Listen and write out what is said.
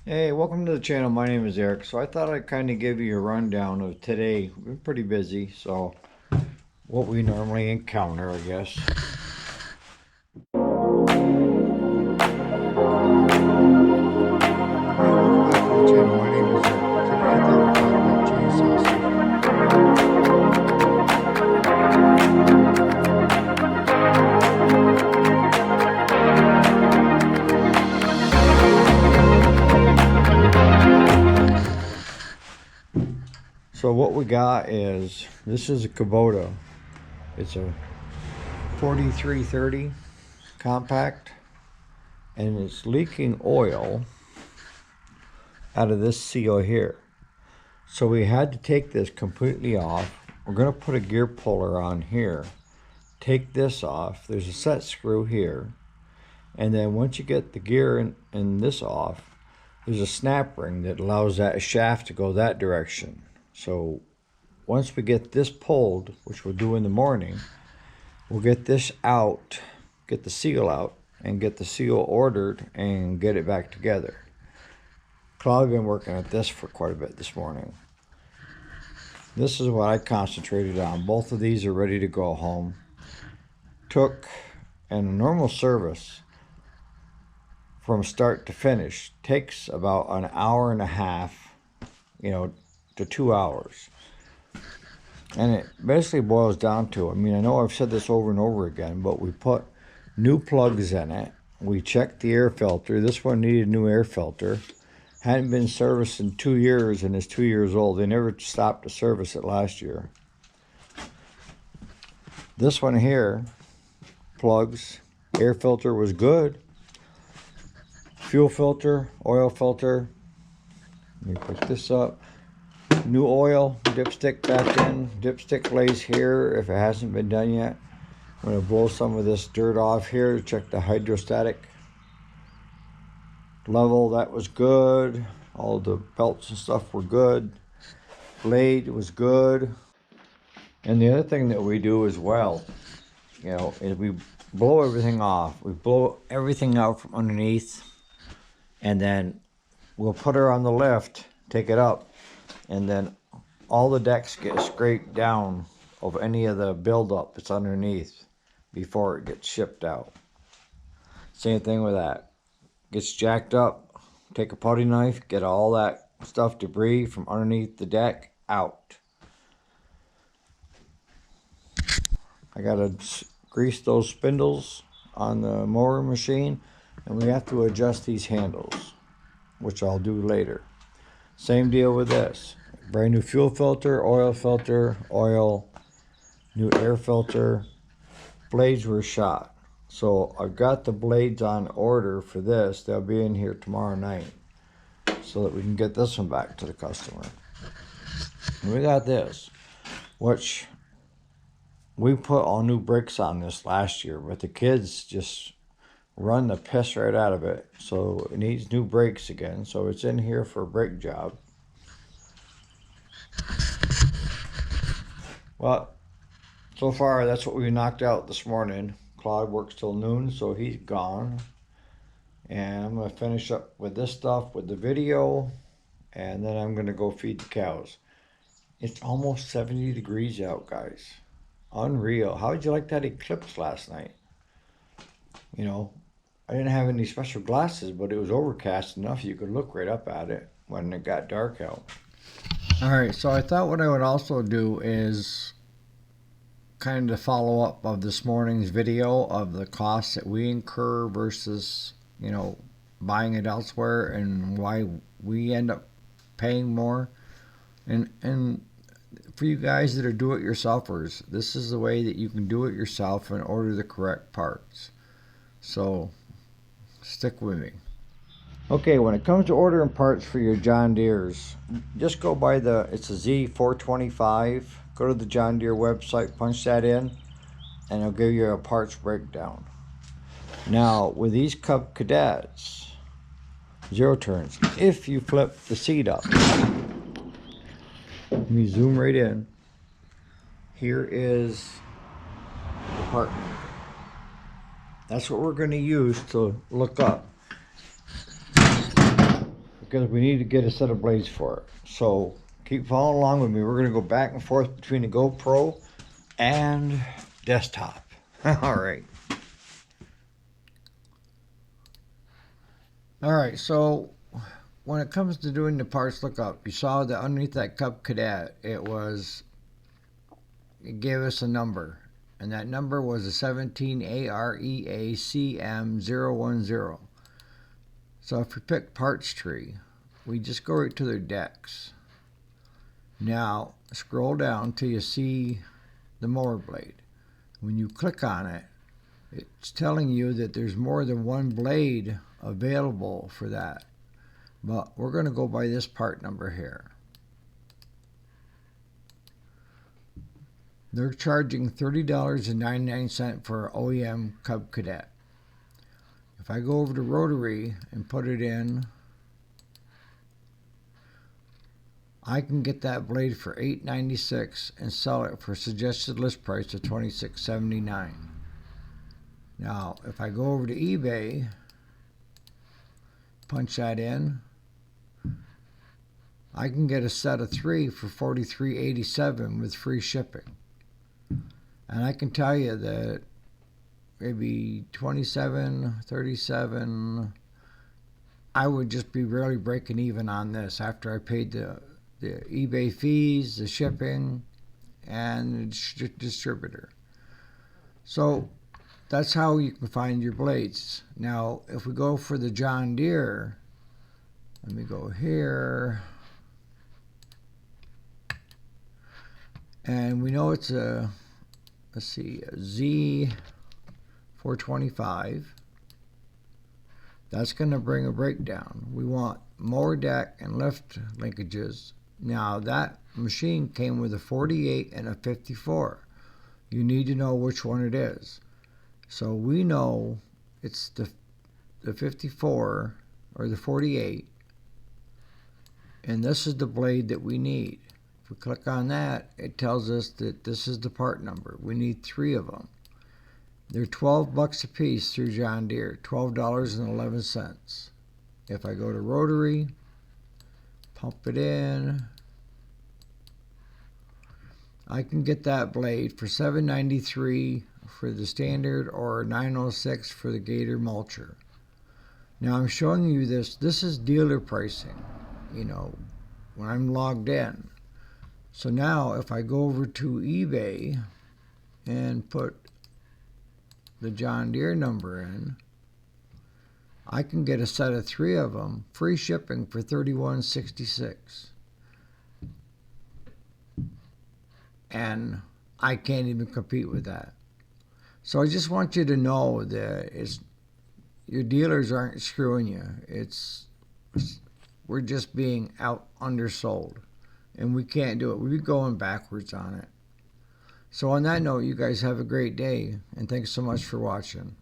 Hey, welcome to the channel. My name is Eric. So I thought I'd kind of give you a rundown of today. We've been pretty busy, so what we normally encounter, I guess. So what we got is, this is a Kubota. It's a 4330 compact, and it's leaking oil out of this seal here. So we had to take this completely off. We're going to put a gear puller on here. Take this off. There's a set screw here. And then once you get the gear and this off, there's a snap ring that allows that shaft to go that direction. So once we get this pulled, which we'll do in the morning, we'll get this out, get the seal out, and get the seal ordered and get it back together. Claude's been working at this for quite a bit this morning. This is what I concentrated on. Both of these are ready to go home. Took, in a normal service, from start to finish, takes about an hour and a half, to 2 hours. And it basically boils down to, I know I've said this over and over again, but we put new plugs in it. We checked the air filter. This one needed a new air filter. Hadn't been serviced in 2 years, and it's 2 years old. They never stopped to service it last year. This one here, plugs, air filter was good. Fuel filter, oil filter. Let me pick this up. New oil, dipstick back in. Dipstick lays here if it hasn't been done yet. I'm going to blow some of this dirt off here to check the hydrostatic level. That was good. All the belts and stuff were good. Blade was good. And the other thing that we do as well, is we blow everything off. We blow everything out from underneath, and then we'll put her on the lift, take it up, and then all the decks get scraped down of any of the buildup that's underneath before it gets shipped out. Same thing with that. Gets jacked up, take a putty knife, get all that stuff, debris from underneath the deck out. I gotta grease those spindles on the mower machine, and we have to adjust these handles, which I'll do later. Same deal with this. Brand new fuel filter, oil, new air filter. Blades were shot. So I've got the blades on order for this. They'll be in here tomorrow night so that we can get this one back to the customer. And we got this, which we put all new brakes on this last year, but the kids just run the piss right out of it. So it needs new brakes again. So it's in here for a brake job. Well, so far that's what we knocked out this morning. Claude works till noon, so he's gone. And I'm going to finish up with this stuff with the video, and then I'm going to go feed the cows. It's almost 70 degrees out, guys. Unreal. How would you like that eclipse last night? I didn't have any special glasses, but it was overcast enough you could look right up at it when it got dark out. Alright, so I thought what I would also do is kind of follow up of this morning's video of the costs that we incur versus, buying it elsewhere, and why we end up paying more. And for you guys that are do-it-yourselfers, this is the way that you can do it yourself and order the correct parts. So stick with me. Okay, when it comes to ordering parts for your John Deeres, just go by it's a Z425. Go to the John Deere website, punch that in, and it'll give you a parts breakdown. Now, with these Cub Cadets, 0 turns, if you flip the seat up, let me zoom right in. Here is the part. That's what we're going to use to look up. because we need to get a set of blades for it. So keep following along with me. We're going to go back and forth between the GoPro and desktop. All right. All right, so when it comes to doing the parts lookup, you saw that underneath that Cub Cadet, it gave us a number, and that number was a 17AREACM010. So if we pick parts tree, we just go right to their decks. Now scroll down till you see the mower blade. When you click on it, it's telling you that there's more than one blade available for that. But we're going to go by this part number here. They're charging $30.99 for OEM Cub Cadet. If I go over to Rotary and put it in, I can get that blade for $8.96 and sell it for a suggested list price of $26.79. Now, if I go over to eBay, punch that in, I can get a set of 3 for $43.87 with free shipping. And I can tell you that maybe 27, 37, I would just be barely breaking even on this after I paid the eBay fees, the shipping, and the distributor. So that's how you can find your blades. Now, if we go for the John Deere, let me go here. And we know it's a, let's see, a Z425. That's going to bring a breakdown. We want mower deck and lift linkages. Now, that machine came with a 48 and a 54. You need to know which one it is. So we know it's the 54 or the 48, and this is the blade that we need. If we click on that, it tells us that this is the part number. We need 3 of them. They're $12 a piece through John Deere, $12.11. If I go to Rotary, pump it in, I can get that blade for $7.93 for the standard or $9.06 for the Gator mulcher. Now I'm showing you this. This is dealer pricing, you know, when I'm logged in. So now if I go over to eBay and put the John Deere number in, I can get a set of 3 of them, free shipping for $31.66. And I can't even compete with that. So I just want you to know that your dealers aren't screwing you. We're just being out undersold, and we can't do it. We're going backwards on it. So on that note, you guys have a great day, and thanks so much for watching.